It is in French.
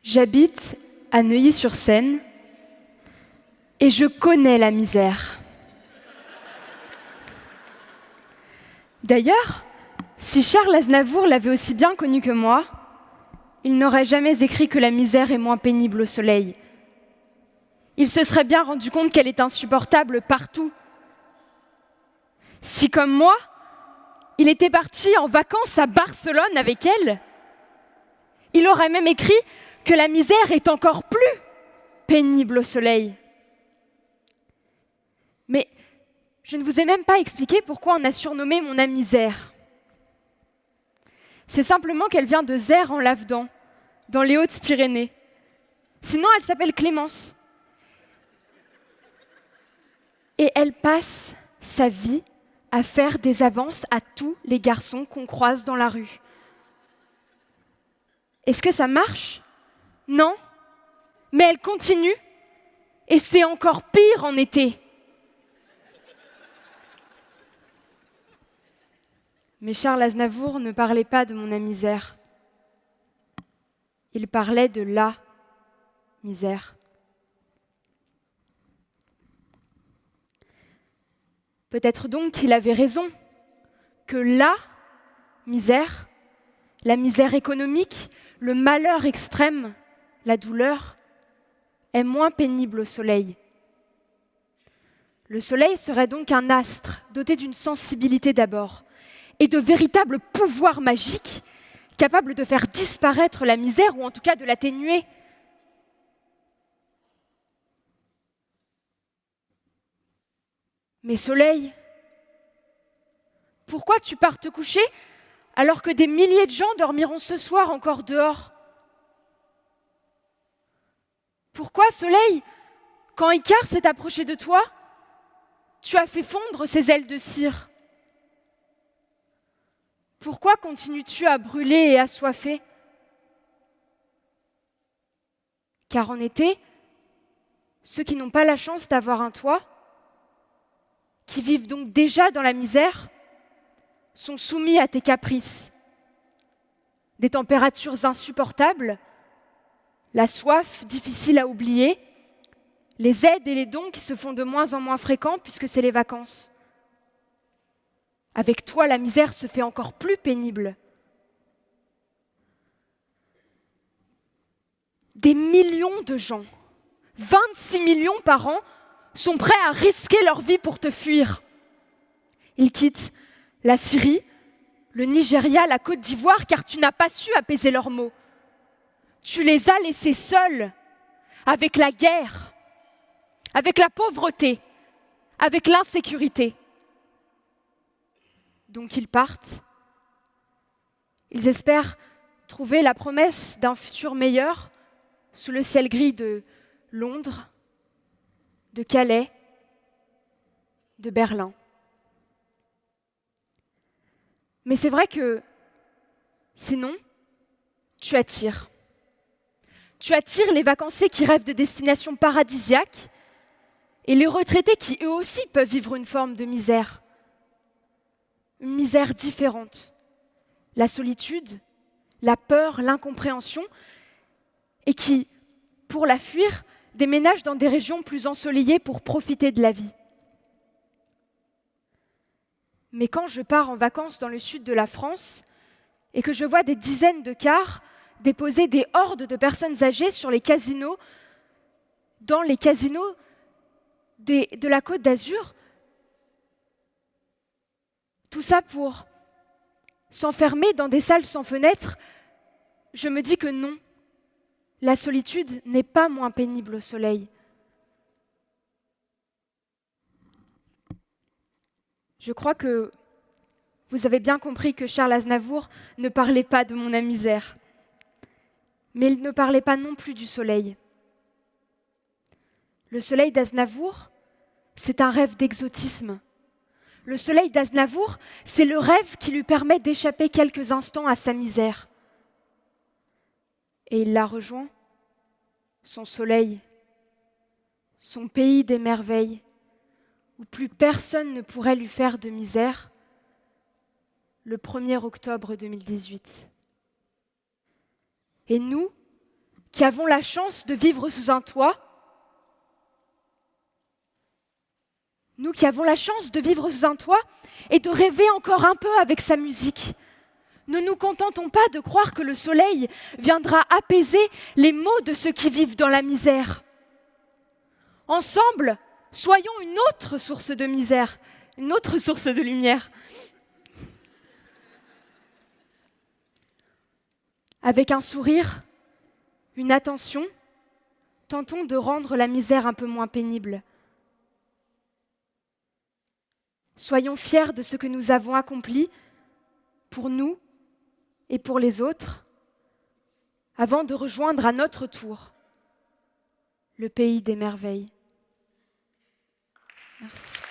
J'habite à Neuilly-sur-Seine et je connais la misère. D'ailleurs, si Charles Aznavour l'avait aussi bien connue que moi, il n'aurait jamais écrit que la misère est moins pénible au soleil. Il se serait bien rendu compte qu'elle est insupportable partout. Si, comme moi, il était parti en vacances à Barcelone avec elle, il aurait même écrit que la misère est encore plus pénible au soleil. Mais je ne vous ai même pas expliqué pourquoi on a surnommé mon âme misère. C'est simplement qu'elle vient de Zère en Lavedan, dans les Hautes-Pyrénées. Sinon, elle s'appelle Clémence. Et elle passe sa vie à faire des avances à tous les garçons qu'on croise dans la rue. Est-ce que ça marche ? Non, mais elle continue, et c'est encore pire en été. Mais Charles Aznavour ne parlait pas de mon âme misère. Il parlait de la misère. Peut-être donc qu'il avait raison, que la misère économique, le malheur extrême, la douleur, est moins pénible au soleil. Le soleil serait donc un astre doté d'une sensibilité d'abord et de véritables pouvoirs magiques capables de faire disparaître la misère ou en tout cas de l'atténuer. Mais soleil, pourquoi tu pars te coucher alors que des milliers de gens dormiront ce soir encore dehors ? Pourquoi, soleil, quand Icare s'est approché de toi, tu as fait fondre ses ailes de cire ? Pourquoi continues-tu à brûler et à soifer ? Car en été, ceux qui n'ont pas la chance d'avoir un toit, qui vivent donc déjà dans la misère, sont soumis à tes caprices. Des températures insupportables, la soif difficile à oublier, les aides et les dons qui se font de moins en moins fréquents puisque c'est les vacances. Avec toi, la misère se fait encore plus pénible. Des millions de gens, 26 millions par an, sont prêts à risquer leur vie pour te fuir. Ils quittent la Syrie, le Nigeria, la Côte d'Ivoire, car tu n'as pas su apaiser leurs maux. Tu les as laissés seuls, avec la guerre, avec la pauvreté, avec l'insécurité. Donc ils partent. Ils espèrent trouver la promesse d'un futur meilleur sous le ciel gris de Londres, de Calais, de Berlin. Mais c'est vrai que sinon, tu attires. Tu attires les vacanciers qui rêvent de destinations paradisiaques et les retraités qui eux aussi peuvent vivre une forme de misère. Une misère différente. La solitude, la peur, l'incompréhension, et qui, pour la fuir, déménagent dans des régions plus ensoleillées pour profiter de la vie. Mais quand je pars en vacances dans le sud de la France et que je vois des dizaines de cars déposer des hordes de personnes âgées sur les casinos, dans les casinos de la Côte d'Azur, tout ça pour s'enfermer dans des salles sans fenêtres, je me dis que non, la solitude n'est pas moins pénible au soleil. Je crois que vous avez bien compris que Charles Aznavour ne parlait pas de mon âme misère, mais il ne parlait pas non plus du soleil. Le soleil d'Aznavour, c'est un rêve d'exotisme. Le soleil d'Aznavour, c'est le rêve qui lui permet d'échapper quelques instants à sa misère. Et il la rejoint, son soleil, son pays des merveilles, où plus personne ne pourrait lui faire de misère, le 1er octobre 2018. Et nous, qui avons la chance de vivre sous un toit, et de rêver encore un peu avec sa musique, ne nous contentons pas de croire que le soleil viendra apaiser les maux de ceux qui vivent dans la misère. Ensemble, soyons une autre source de misère, une autre source de lumière. Avec un sourire, une attention, tentons de rendre la misère un peu moins pénible. Soyons fiers de ce que nous avons accompli pour nous et pour les autres, avant de rejoindre à notre tour le pays des merveilles. Merci.